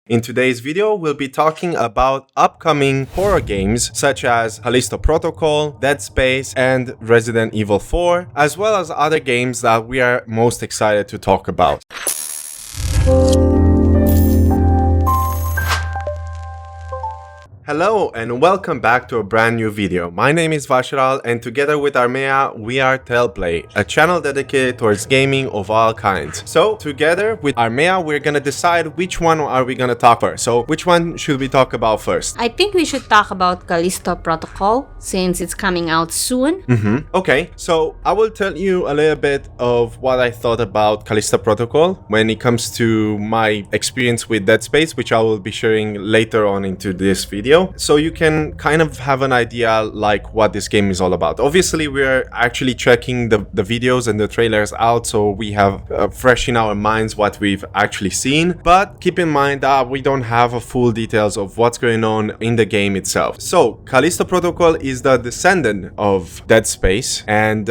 In today's video, we'll be talking about upcoming horror games such as Callisto Protocol, Dead Space, and Resident Evil 4, as well as other games that we are most excited to talk about. Hello and welcome back to a brand new video. My name is Vasharal and together with Armea, we are Tellplay, a channel dedicated towards gaming of all kinds. So together with Armea, we're gonna decide which one are we gonna talk first. So which one should we talk about first? I think we should talk about Callisto Protocol since it's coming out soon. Okay, so I will tell you a little bit of what I thought about Callisto Protocol when it comes to my experience with Dead Space, which I will be sharing later on into this video. So you can kind of have an idea like what this game is all about. Obviously, we're actually checking the videos and the trailers out, so we have fresh in our minds what we've actually seen. But keep in mind that we don't have a full details of what's going on in the game itself. So Callisto Protocol is the descendant of Dead Space, and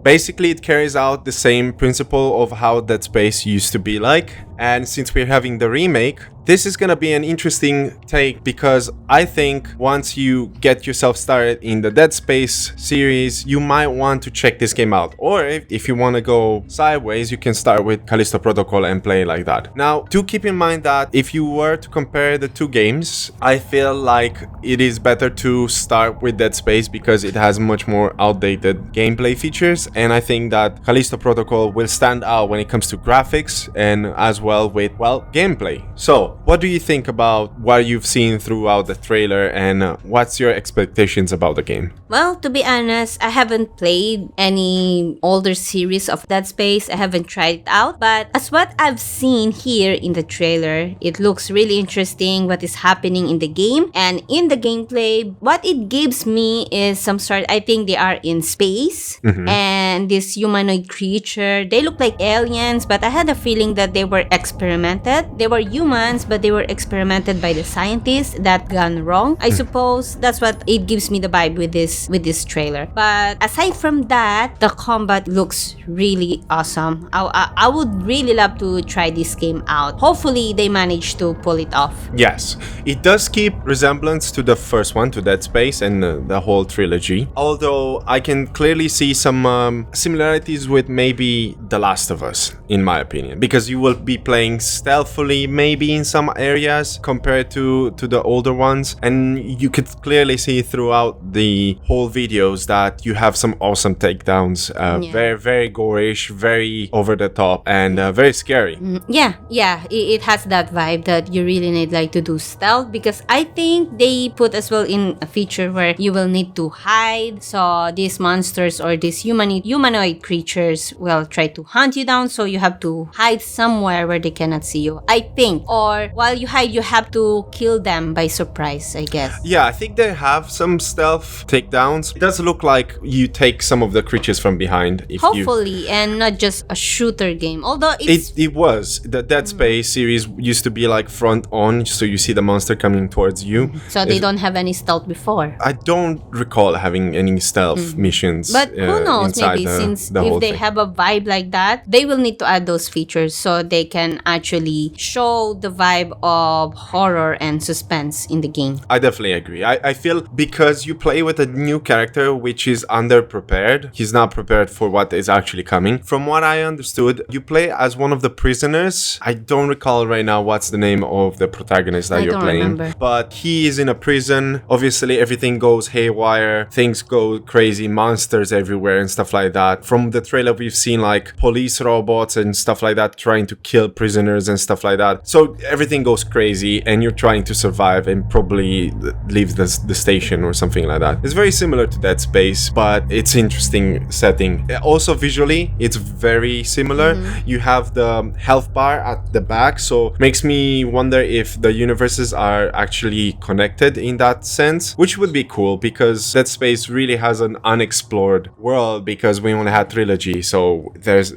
basically it carries out the same principle of how Dead Space used to be like. And since we're having the remake, this is gonna be an interesting take because I think once you get yourself started in the Dead Space series, you might want to check this game out. Or if you want to go sideways, you can start with Callisto Protocol and play like that. Now, do keep in mind that if you were to compare the two games, I feel like it is better to start with Dead Space because it has much more outdated gameplay features. And I think that Callisto Protocol will stand out when it comes to graphics and as well with, gameplay. So, what do you think about what you've seen throughout the trailer and what's your expectations about the game? Well, to be honest, I haven't played any older series of Dead Space. I haven't tried it out. But as what I've seen here in the trailer, it looks really interesting what is happening in the game. And in the gameplay, what it gives me is some sort, I think they are in space. And this humanoid creature, they look like aliens, but I had a feeling that they were experimented. They were humans, but they were experimented by the scientists. That gone wrong. I suppose that's what it gives me the vibe with this trailer. But aside from that, the combat looks really awesome. I would really love to try this game out. Hopefully they manage to pull it off. Yes, it does keep resemblance to the first one, to Dead Space and the whole trilogy. Although I can clearly see some similarities with maybe The Last of Us, in my opinion, because you will be playing stealthily maybe in some areas compared to the older ones, and you could clearly see throughout the whole videos that you have some awesome takedowns. Very, very gorish, very over the top, and very scary. It has that vibe that you really need like to do stealth, because I think they put as well in a feature where you will need to hide, so these monsters or these humanoid creatures will try to hunt you down, so you have to hide somewhere where they cannot see you, I think. Or while you hide, you have to kill them by surprise, I guess. Yeah, I think they have some stealth takedowns. It does look like you take some of the creatures from behind. Hopefully, and not just a shooter game. Although it was. The Dead Space series used to be like front on, so you see the monster coming towards you. So they don't have any stealth before. I don't recall having any stealth missions. But who knows, maybe since if they have a vibe like that, they will need to add those features so they can actually show the vibe of horror and suspense in the game. I definitely agree. I feel because you play with a new character which is underprepared, he's not prepared for what is actually coming. From what I understood, you play as one of the prisoners. I don't recall right now what's the name of the protagonist that you're playing. Remember. But he is in a prison. Obviously, everything goes haywire. Things go crazy. Monsters everywhere and stuff like that. From the trailer, we've seen like police robots and stuff like that trying to kill prisoners and stuff like that. So everything goes crazy and you're trying to survive and probably leave the station or something like that. It's very similar to Dead Space, but it's interesting setting. Also visually, it's very similar. You have the health bar at the back, so makes me wonder if the universes are actually connected in that sense, which would be cool because Dead Space really has an unexplored world because we only had trilogy. So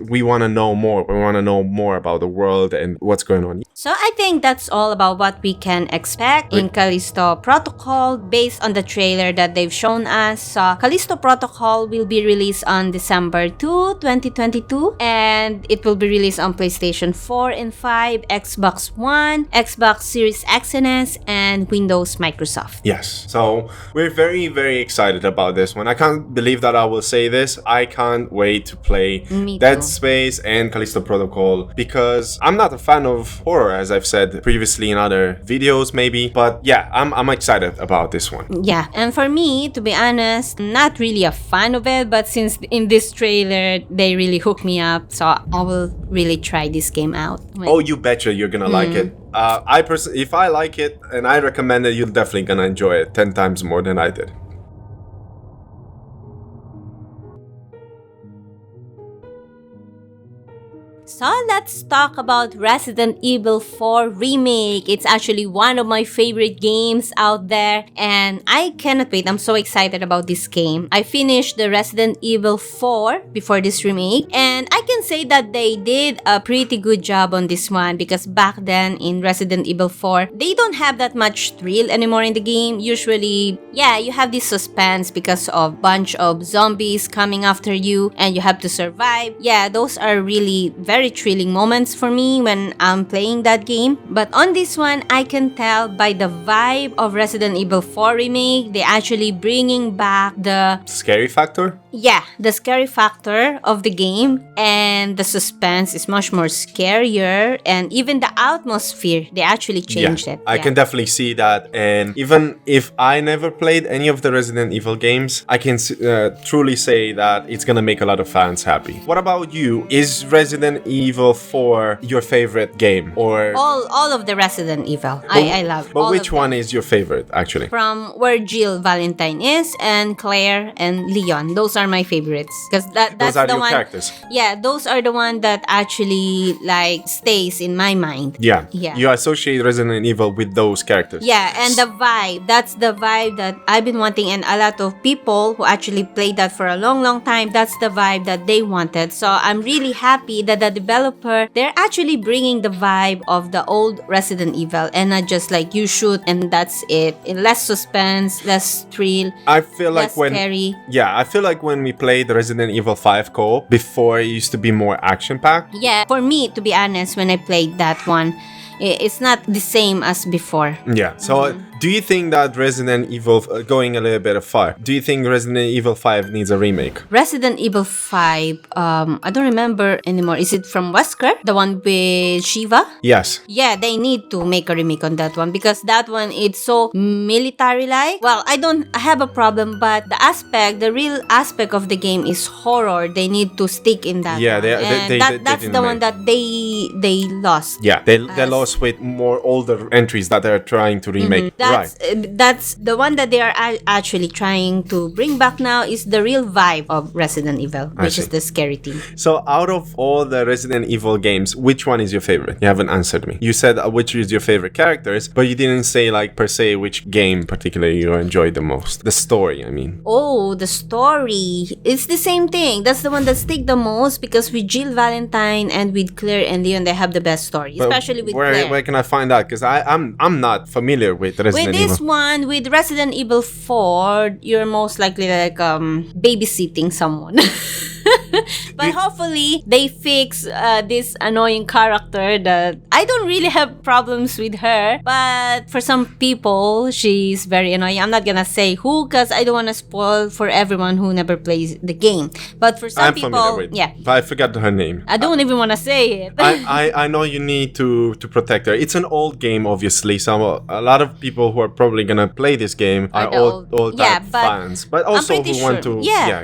we want to know more. We want to know more about the world and what's going on. So I think that's all about what we can expect in Callisto Protocol based on the trailer that they've shown us. So Callisto Protocol will be released on December 2, 2022, and it will be released on PlayStation 4 and 5, Xbox One, Xbox Series X and S, and Windows Microsoft. Yes. So we're very, very excited about this one. I can't believe that I will say this. I can't wait to play Dead Space and Callisto Protocol because I'm not a fan of horror, as I've said previously in other videos maybe. But yeah, I'm excited about this one. Yeah, and for me, to be honest, I'm not really a fan of it, but since in this trailer, they really hooked me up, so I will really try this game out. Oh, you betcha you're gonna like it. If I like it and I recommend it, you're definitely gonna enjoy it 10 times more than I did. So let's talk about Resident Evil 4 Remake. It's actually one of my favorite games out there and I cannot wait. I'm so excited about this game. I finished the Resident Evil 4 before this remake and I can say that they did a pretty good job on this one because back then in Resident Evil 4, they don't have that much thrill anymore in the game. Usually, yeah, you have this suspense because of bunch of zombies coming after you and you have to survive. Yeah, those are really very thrilling moments for me when I'm playing that game. But on this one, I can tell by the vibe of Resident Evil 4 Remake, they're actually bringing back the scary factor? Yeah, the scary factor of the game, and the suspense is much more scarier, and even the atmosphere, they actually changed it. I can definitely see that, and even if I never played any of the Resident Evil games, I can truly say that it's gonna make a lot of fans happy. What about you? Is Resident Evil 4 your favorite game? Or all of the Resident Evil. I love. But which one is your favorite, actually? From where Jill Valentine is, and Claire and Leon. Those are my favorites because that's those are the your one. characters. Yeah, those are the one that actually like stays in my mind. Yeah. Yeah. You associate Resident Evil with those characters. Yeah, and the vibe. That's the vibe that I've been wanting, and a lot of people who actually played that for a long time, that's the vibe that they wanted. So I'm really happy that the developer, they're actually bringing the vibe of the old Resident Evil and not just like you shoot and that's it. And less suspense, less thrill. I feel like less scary. I feel like when we played Resident Evil 5 co-op, before it used to be more action-packed. Yeah, for me, to be honest, when I played that one, it's not the same as before. Yeah, so do you think that Resident Evil, going a little bit far, do you think Resident Evil 5 needs a remake? Resident Evil 5, I don't remember anymore. Is it from Wesker? The one with Shiva? Yes. Yeah, they need to make a remake on that one because that one, it's so military-like. Well, I don't have a problem, but the real aspect of the game is horror. They need to stick in that. Yeah, one. That's the one that they lost. Yeah, they lost with more older entries that they're trying to remake. That's the one that they are actually trying to bring back now is the real vibe of Resident Evil, which is the scary theme. So out of all the Resident Evil games, which one is your favorite? You haven't answered me. You said which is your favorite characters, but you didn't say like per se which game particularly you enjoyed the most. The story, I mean. Oh, the story. It's the same thing. That's the one that stick the most because with Jill Valentine and with Claire and Leon, they have the best story, especially with Claire. Where can I find that? Because I'm not familiar with Resident Evil. With this one, with Resident Evil 4, you're most likely like babysitting someone. But hopefully they fix this annoying character that I don't really have problems with her, but for some people she's very annoying. I'm not gonna say who because I don't want to spoil for everyone who never plays the game, but for some people, yeah, I forgot her name. I don't even want to say it. I know you need to protect her. It's an old game, obviously, so a lot of people who are probably gonna play this game are old type fans, but also who want to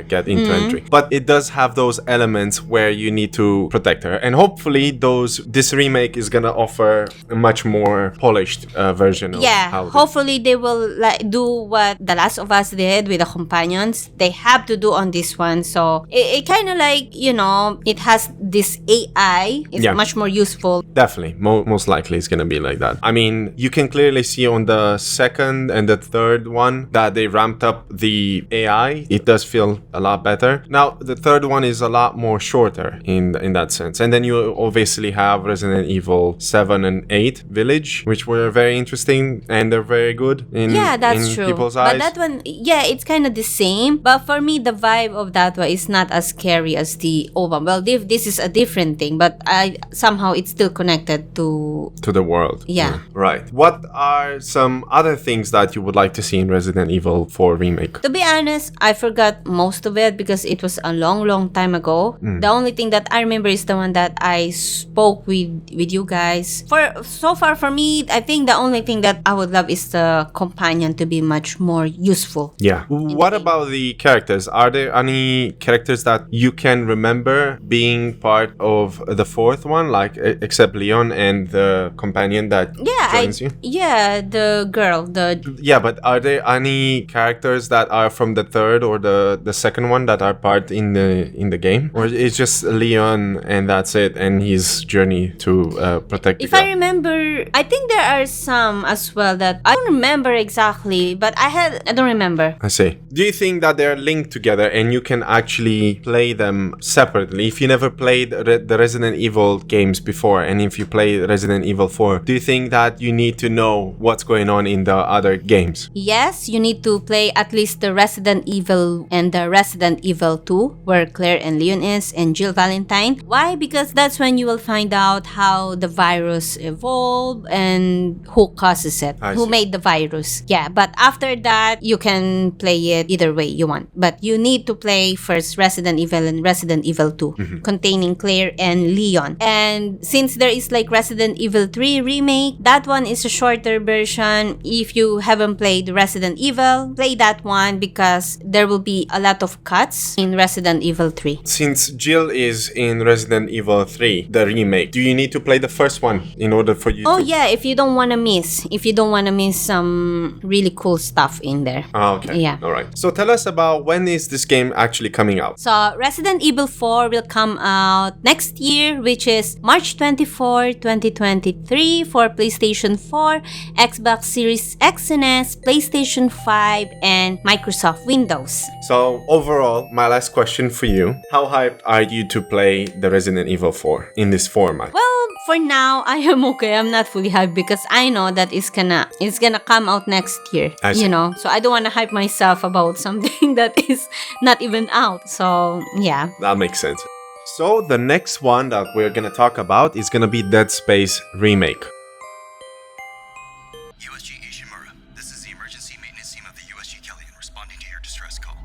get into entry. But it does have those elements where you need to protect her, and hopefully this remake is gonna offer a much more polished version of how hopefully they will do what The Last of Us did with the companions. They have to do on this one, so it kind of like, it has this AI. It's much more useful. Definitely, most likely it's gonna be like that. I mean, you can clearly see on the second and the third one that they ramped up the AI. It does feel a lot better. Now the third one one is a lot more shorter in that sense. And then you obviously have Resident Evil 7 and 8 Village, which were very interesting and they're very good in, that's true. people's eyes. But that one, it's kind of the same. But for me, the vibe of that one is not as scary as the old one. Well, this is a different thing, but somehow it's still connected to the world. Yeah. Right. What are some other things that you would like to see in Resident Evil 4 Remake? To be honest, I forgot most of it because it was a long time ago. The only thing that I remember is the one that I spoke with you guys. For me, I think the only thing that I would love is the companion to be much more useful. Yeah. What about the characters? Are there any characters that you can remember being part of the fourth one, like except Leon and the companion that joins you? Yeah, the girl. Yeah, but are there any characters that are from the third or the second one that are part in the game, or it's just Leon and that's it, and his journey to protect the girl? If I remember, I think there are some as well that I don't remember exactly, but I don't remember. I see. Do you think that they're linked together and you can actually play them separately? If you never played the Resident Evil games before, and if you play Resident Evil 4, do you think that you need to know what's going on in the other games? Yes, you need to play at least the Resident Evil and the Resident Evil 2, where Claire and Leon is, and Jill Valentine. Why? Because that's when you will find out how the virus evolved and who causes it, who made the virus. Yeah, but after that, you can play it either way you want. But you need to play first Resident Evil and Resident Evil 2, containing Claire and Leon. And since there is like Resident Evil 3 Remake, that one is a shorter version. If you haven't played Resident Evil, play that one because there will be a lot of cuts in Resident Evil 3. Since Jill is in Resident Evil 3, the remake, do you need to play the first one in order for you yeah, if you don't want to miss some really cool stuff in there. Oh, okay. Yeah. All right. So tell us about when is this game actually coming out? So Resident Evil 4 will come out next year, which is March 24, 2023 for PlayStation 4, Xbox Series X and S, PlayStation 5, and Microsoft Windows. So overall, my last question for you, how hyped are you to play the Resident Evil 4 in this format? Well, for now, I am okay. I'm not fully hyped because I know that it's gonna come out next year. You know, so I don't want to hype myself about something that is not even out. So yeah, that makes sense. So the next one that we're gonna talk about is gonna be Dead Space Remake. USG Ishimura, this is the emergency maintenance team of the USG Kelly responding to your distress call.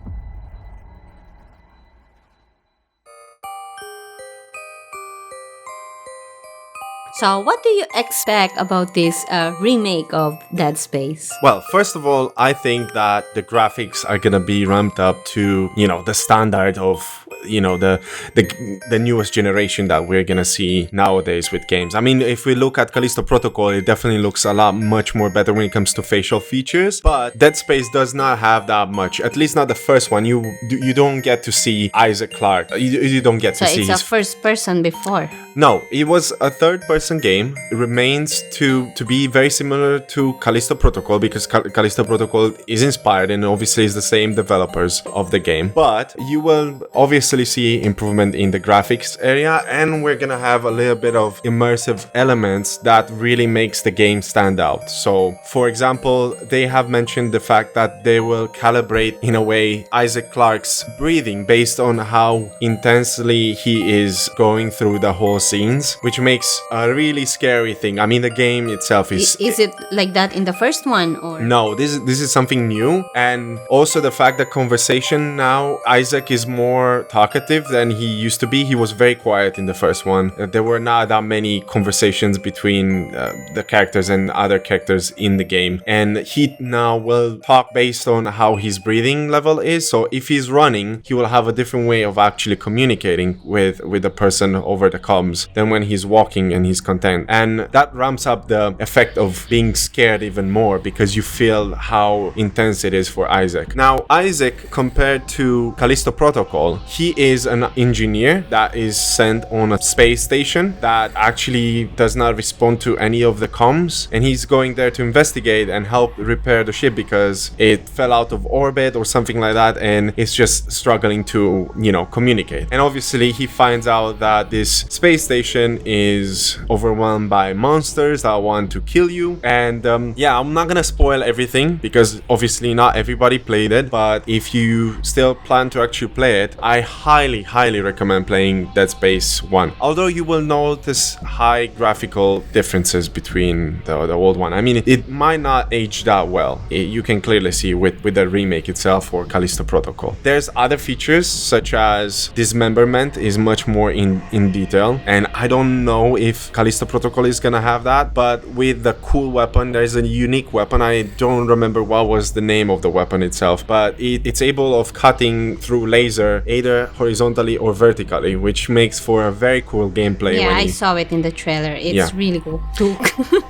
So what do you expect about this remake of Dead Space? Well, first of all, I think that the graphics are gonna be ramped up to, the standard of, the newest generation that we're gonna see nowadays with games. I mean, if we look at Callisto Protocol, it definitely looks much more better when it comes to facial features, but Dead Space does not have that much, at least not the first one. You don't get to see Isaac Clarke. You don't get to see So it's a first person before? No, it was a third-person game. It remains to be very similar to Callisto Protocol because Callisto Protocol is inspired and obviously is the same developers of the game. But you will obviously see improvement in the graphics area, and we're gonna have a little bit of immersive elements that really makes the game stand out. So, for example, they have mentioned the fact that they will calibrate, in a way, Isaac Clarke's breathing based on how intensely he is going through the whole scenes, which makes a really scary thing. I mean, the game itself is it like that in the first one, or no? This is something new, and also the fact that conversation now, Isaac is more talkative than he used to be. He was very quiet in the first one. There were not that many conversations between the characters and other characters in the game, and he now will talk based on how his breathing level is. So if he's running, he will have a different way of actually communicating with the person over the call, comms than when he's walking and he's content. And that ramps up the effect of being scared even more because you feel how intense it is for Isaac. Now, Isaac, compared to Callisto Protocol, he is an engineer that is sent on a space station that actually does not respond to any of the comms, and he's going there to investigate and help repair the ship because it fell out of orbit or something like that, and it's just struggling to, communicate. And obviously he finds out that this space station is overwhelmed by monsters that want to kill you. And I'm not gonna spoil everything because obviously not everybody played it, but if you still plan to actually play it, I highly recommend playing Dead Space 1. Although you will notice high graphical differences between the old one. I mean, it might not age that well. You can clearly see with the remake itself or Callisto Protocol. There's other features such as dismemberment is much more in detail, and I don't know if Callisto Protocol is gonna have that, but with the cool weapon, there's a unique weapon. I don't remember what was the name of the weapon itself, but it's able of cutting through laser either horizontally or vertically, which makes for a very cool gameplay. Yeah, I saw it in the trailer. It's really cool too.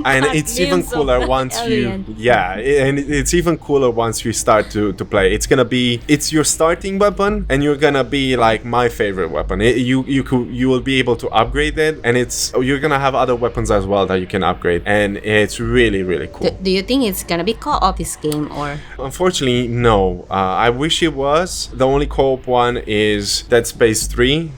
And it's even cooler once it's even cooler once you start to play. It's your starting weapon, and you're gonna be like my favorite weapon. You will be able to upgrade it, and you're gonna have other weapons as well that you can upgrade, and it's really cool. Do you think it's gonna be co-op this game, or? Unfortunately, no. I wish it was. The only co-op one is Dead Space 3,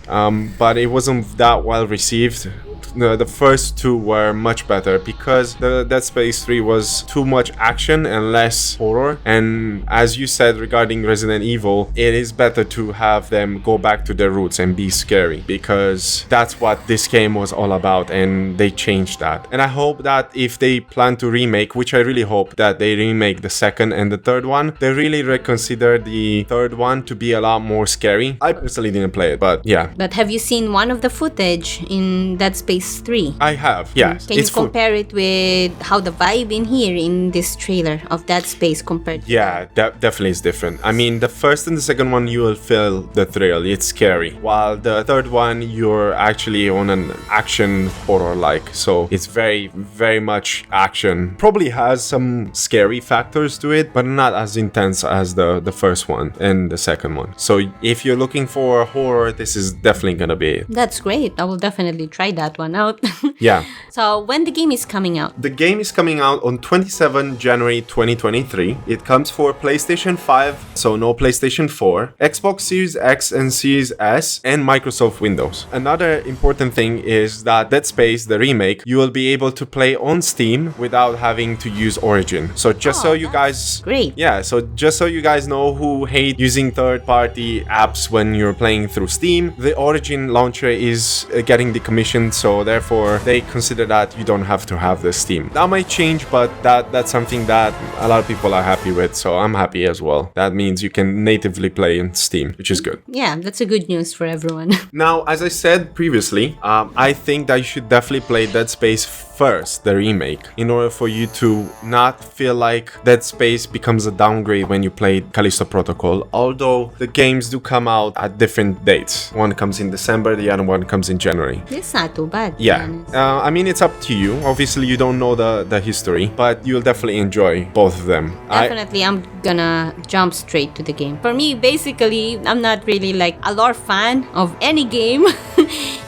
but it wasn't that well received. The first two were much better because the Dead Space 3 was too much action and less horror. And as you said regarding Resident Evil, it is better to have them go back to their roots and be scary, because that's what this game was all about, and they changed that. And I hope that if they plan to remake, which I really hope that they remake the second and the third one, they really reconsider the third one to be a lot more scary. I personally didn't play it, but yeah. But have you seen one of the footage in Dead Space 3? I have, yes. Can you compare it with how the vibe in here in this trailer of Dead Space compared to that definitely is different. I mean, the first and the second one, you will feel the thrill. It's scary. While the third one, you're actually on an action horror like. So it's very much action. Probably has some scary factors to it, but not as intense as the first one and the second one. So if you're looking for horror, this is definitely gonna be it. That's great. I will definitely try that one out. Yeah. So when the game is coming out? The game is coming out on 27 January 2023. It comes for PlayStation 5, so no PlayStation 4, Xbox Series X and Series S, and Microsoft Windows. Another important thing is that Dead Space, the remake, you will be able to play on Steam without having to use Origin. So just so you guys... Great. Yeah, so just so you guys know who hate using third-party apps when you're playing through Steam, the Origin launcher is getting decommissioned, so therefore they consider that you don't have to have the Steam. That might change, but that's something that a lot of people are happy with, so I'm happy as well. That means you can natively play in Steam, which is good. Yeah, that's a good news for everyone. Now, as I said previously, I think that you should definitely play Dead Space first, the remake, in order for you to not feel like Dead Space becomes a downgrade when you play Callisto Protocol, although the games do come out at different dates. One comes in December, the other one comes in January. It's not too bad. Yeah, I mean, it's up to you. Obviously, you don't know the history, but you'll definitely enjoy both of them. Definitely, I'm gonna jump straight to the game. For me, basically, I'm not really like a lore fan of any game.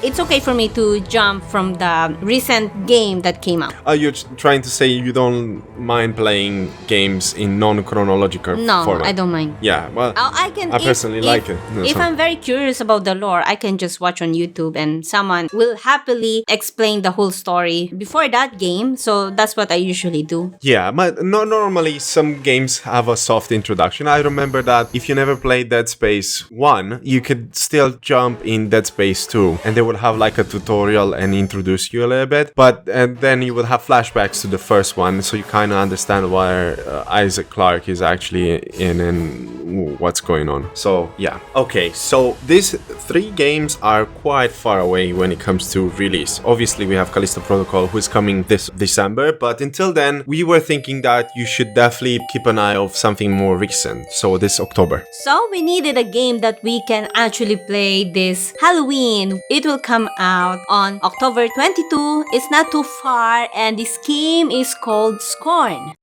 It's okay for me to jump from the recent game that came out. You're trying to say you don't mind playing games in non-chronological format? No, I don't mind. Yeah, well, I personally like it. If I'm very curious about the lore, I can just watch on YouTube and someone will happily explain the whole story before that game. So that's what I usually do. Yeah, but normally some games have a soft introduction. I remember that if you never played Dead Space 1, you could still jump in Dead Space 2 and they would have like a tutorial and introduce you a little bit. But and then you would have flashbacks to the first one, so you kind of understand why Isaac Clarke is actually in and what's going on. So yeah. Okay, so these three games are quite far away when it comes to release. Obviously, we have Callisto Protocol, who is coming this December, but until then, we were thinking that you should definitely keep an eye of something more recent, so this October. So we needed a game that we can actually play this Halloween It will come out on October 22. It's not too far, and this game is called Scorn.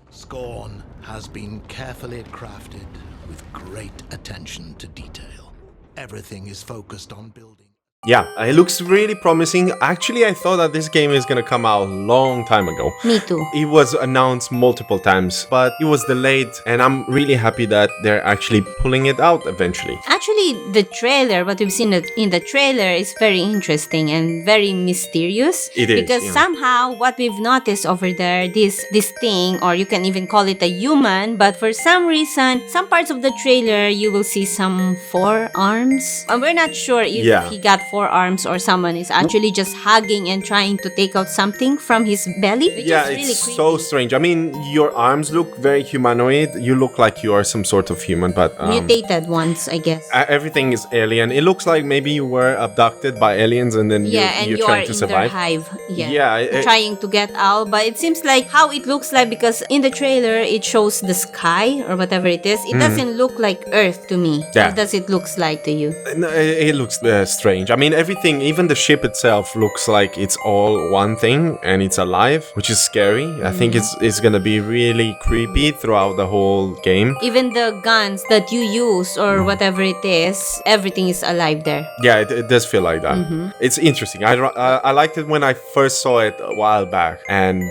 Scorn has been carefully crafted with great attention to detail. Everything is focused on building. Yeah, it looks really promising. Actually, I thought that this game is gonna come out a long time ago. Me too. It was announced multiple times, but it was delayed, and I'm really happy that they're actually pulling it out eventually. Actually, the trailer, what we've seen in the trailer is very interesting and very mysterious. It is, Because yeah. somehow what we've noticed over there, this thing, or you can even call it a human, but for some reason, some parts of the trailer, you will see some forearms. And we're not sure if Yeah. he got forearms or someone is actually just hugging and trying to take out something from his belly. Which Yeah, is really it's creepy. so strange. I mean, your arms look very humanoid. You look like you are some sort of human, but Mutated ones, I guess. everything is alien. It looks like maybe you were abducted by aliens and then Yeah, and you're you are trying to in their survive. hive. Yeah, Yeah, trying to get out. But it seems like how it looks like, because in the trailer it shows the sky or whatever it is. It doesn't look like Earth to me. Yeah. How does it looks like to you? No, it looks strange. I mean, everything, even the ship itself looks like it's all one thing and it's alive, which is scary. I think it's gonna be really creepy throughout the whole game. Even the guns that you use or whatever it is, everything is alive there. Yeah, it does feel like that. It's interesting. I liked it when I first saw it a while back, and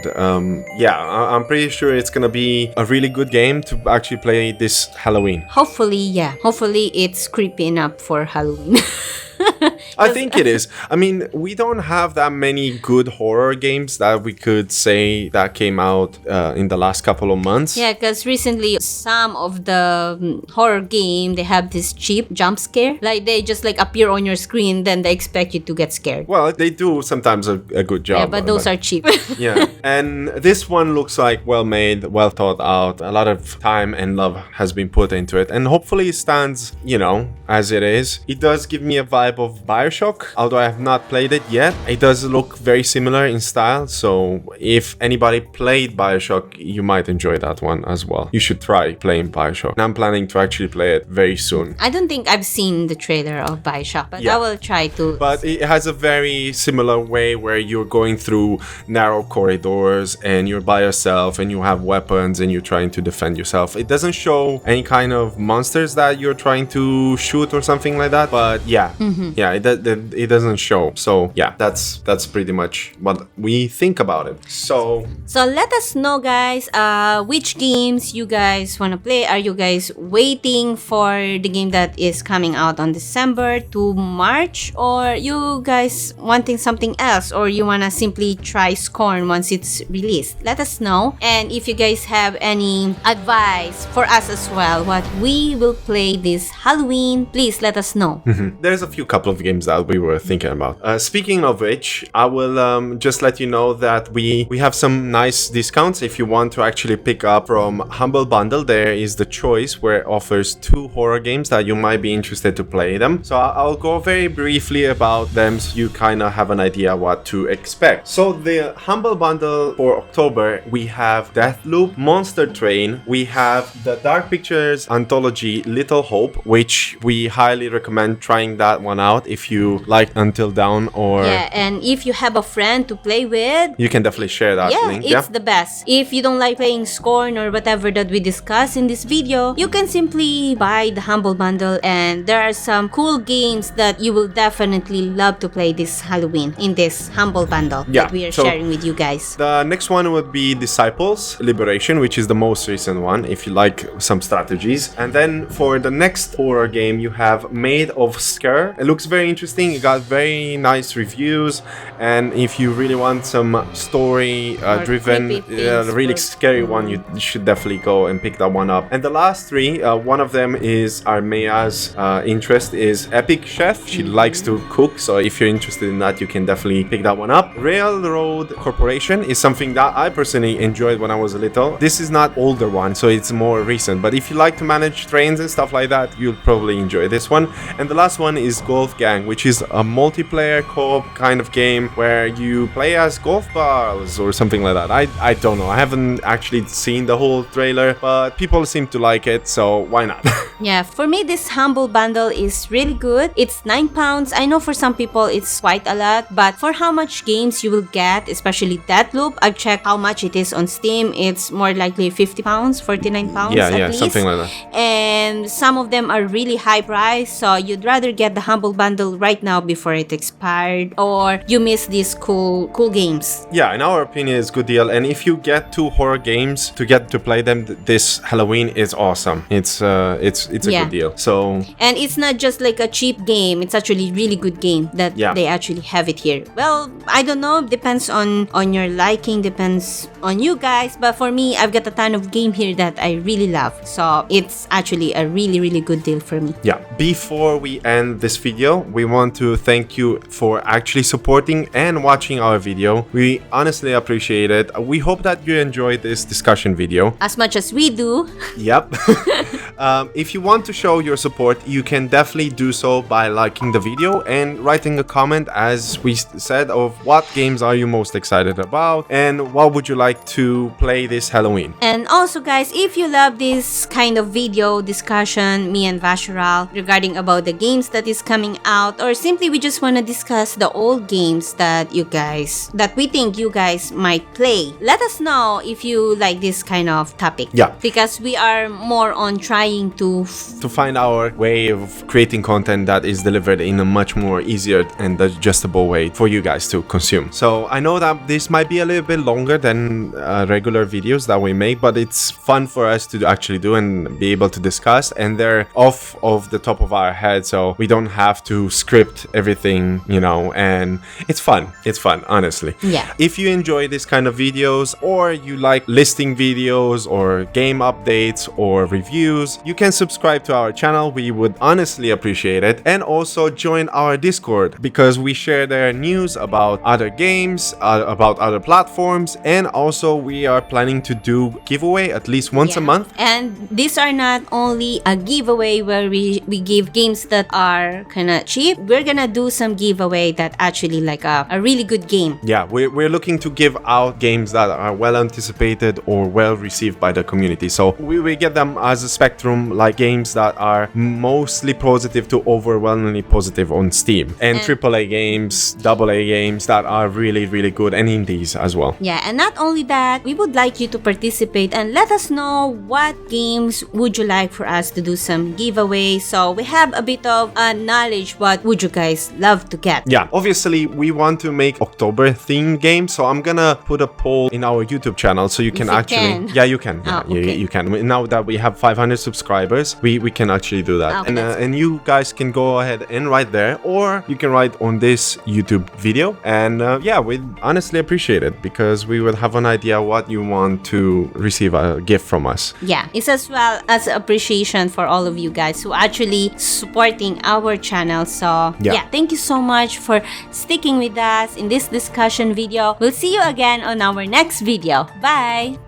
yeah, I'm pretty sure it's gonna be a really good game to actually play this Halloween. Hopefully, yeah. Hopefully it's creepy enough for Halloween. I think it is. I mean, we don't have that many good horror games that we could say that came out in the last couple of months. Yeah, because recently some of the horror game, they have this cheap jump scare. Like they just like appear on your screen, then they expect you to get scared. Well, they do sometimes a good job. Yeah, but those are cheap. Yeah, and this one looks like well made, well thought out. A lot of time and love has been put into it, and hopefully it stands, you know, as it is. It does give me a vibe of BioShock, although I have not played it yet. It does look very similar in style, so if anybody played BioShock, you might enjoy that one as well. You should try playing BioShock. And I'm planning to actually play it very soon. I don't think I've seen the trailer of Bioshock, but Yeah. I will try to. But it has a very similar way where you're going through narrow corridors and you're by yourself and you have weapons and you're trying to defend yourself. It doesn't show any kind of monsters that you're trying to shoot or something like that. But yeah, yeah, it doesn't show. So yeah, that's pretty much what we think about it. So let us know, guys, which games you guys want to play. Are you guys waiting for the game that is coming out on December to March, or you guys wanting something else, or you want to simply try Scorn once it's released? Let us know. And if you guys have any advice for us as well, what we will play this Halloween, please let us know. there's a couple of games that we were thinking about. Speaking of which, I will just let you know that we have some nice discounts if you want to actually pick up from Humble Bundle. There is the choice where it offers 2 horror games that you might be interested to play them. So I'll go very briefly about them so you kind of have an idea what to expect. So the Humble Bundle for October, we have Deathloop, Monster Train, we have the Dark Pictures anthology Little Hope, which we highly recommend trying that one out if you like Until Dawn, or Yeah, and if you have a friend to play with, you can definitely share that yeah, link. it's the best. If you don't like playing Scorn or whatever that we discuss in this video, you can simply buy the Humble Bundle, and there are some cool games that you will definitely love to play this Halloween in this Humble Bundle Yeah, that we are so- sharing with you guys. The next one would be Disciples Liberation, which is the most recent one if you like some strategies. And then for the next horror game, you have Made of Scare. It looks very interesting. It got very nice reviews, and if you really want some story driven, creepy things really for- scary one, you should definitely go and pick that one up. And the last 3, one of them is Armea's interest is Epic Chef. She likes to cook, so if you're interested in that, you can definitely pick that one up. Railroad Corporation is something that I personally enjoyed when I was a little. This is not older one, so it's more recent, but if you like to manage trains and stuff like that, you'll probably enjoy this one. And the last one is Golf Gang, which is a multiplayer co-op kind of game where you play as golf balls or something like that. I don't know. I haven't actually seen the whole trailer, but people seem to like it, so why not? Yeah, for me, this Humble Bundle is really good. It's £9. I know for some people it's quite a lot, but for how much games you will get, especially Deathloop, I've checked how much it is on Steam. It's more likely £50, £49 Yeah, at yeah, least. something like that. And some of them are really high price, so you'd rather get the Humble Bundle right now before it expired, or you miss these cool games. Yeah, in our opinion, it's a good deal. And if you get 2 horror games to get to play them this Halloween, is awesome. It's a Yeah. good deal. So And it's not just like a cheap game, it's actually really good game that Yeah. they actually have it here. Well, I don't know, depends on your liking, depends on you guys, but for me, I've got a ton of game here that I really love. So it's actually a really, really good deal for me. yeah, before we end this video, we want to thank you for actually supporting and watching our video. We honestly appreciate it. We hope that you enjoyed this discussion video. As much as we do. Yep. If you want to show your support, you can definitely do so by liking the video and writing a comment, as we said, of what games are you most excited about and what would you like to play this Halloween. And also, guys, if you love this kind of video discussion, me and Vasharal, regarding about the games that is coming out, or simply we just want to discuss the old games that we think you guys might play, let us know if you like this kind of topic. Yeah. Because we are more on trying to find our way of creating content that is delivered in a much more easier and digestible way for you guys to consume. So I know that this might be a little bit longer than regular videos that we make, but it's fun for us to actually do and be able to discuss, and they're off of the top of our head, so we don't have to script everything, and it's fun, honestly. Yeah. If you enjoy this kind of videos, or you like listing videos or game updates or reviews, you can subscribe to our channel. We would honestly appreciate it. And also join our Discord, because we share there news about other games, about other platforms, and also we are planning to do giveaway at least once a month. And these are not only a giveaway where we give games that are kind of cheap. We're gonna do some giveaway that actually like a really good game. Yeah, we're looking to give out games that are well anticipated or well received by the community. So we get them as a spectrum, like games that are mostly positive to overwhelmingly positive on Steam, and AAA games, AA games that are really, really good, and indies as well. Yeah, and not only that, we would like you to participate and let us know what games would you like for us to do some giveaways, so we have a bit of knowledge what would you guys love to get. Yeah, obviously we want to make October themed games, so I'm gonna put a poll in our YouTube channel so you can actually can. Yeah, you can. Oh, Yeah, okay. you can. Now that we have 500 subscribers, we can actually do that. Okay, that's And you guys can go ahead and write there, or you can write on this YouTube video, and yeah, we'd honestly appreciate it, because we will have an idea what you want to receive a gift from us. Yeah, it's as well as appreciation for all of you guys who actually supporting our channel. So yeah, thank you so much for sticking with us in this discussion video. We'll see you again on our next video. Bye!